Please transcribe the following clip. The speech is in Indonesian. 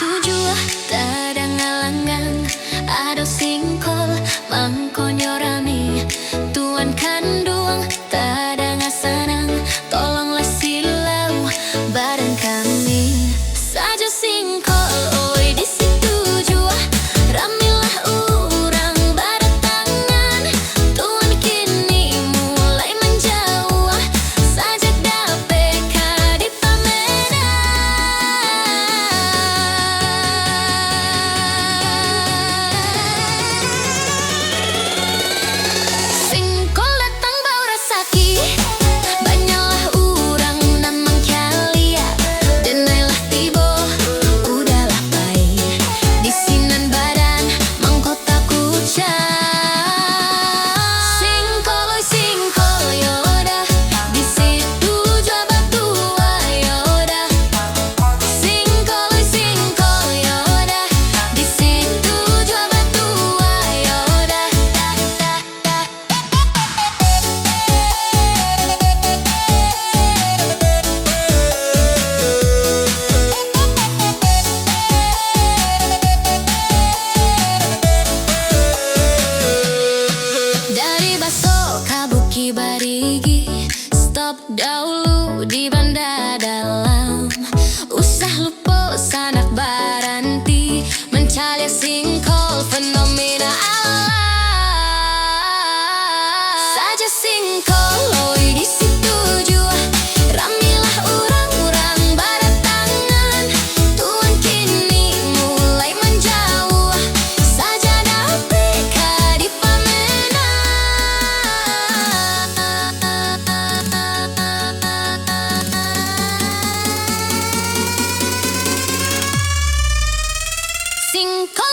setuju, tak ada ngalangan. Ado singkol mangkonyorami Tuan kandung, tak ada ngasanang. Tolonglah silau badan kami saja singkol. Oi disetuju, ramilah urang badatangan. Tuan kini mulai menjauh, sajak dapet di pamenan. Singkol datang bau rasaki, banyaklah urang namang kyalia. Denailah tibo, udahlah pai. Di sinan badan mangkota kuca. Singkol oi singkol yoda, di situ jua batu yoda. Singkol oi singkol yoda, di situ jua batu yoda. Dari Baso Kabuki Barigi, stop dahulu di Banda Dalam. Usah lupa sanak baranti, mencari singkol fenomena alam. Saja singkol, oi di situ jua, ramilah urang-urang badatangan. Tuan kini mulai menjauh, saja dapet di pamenan. Singkol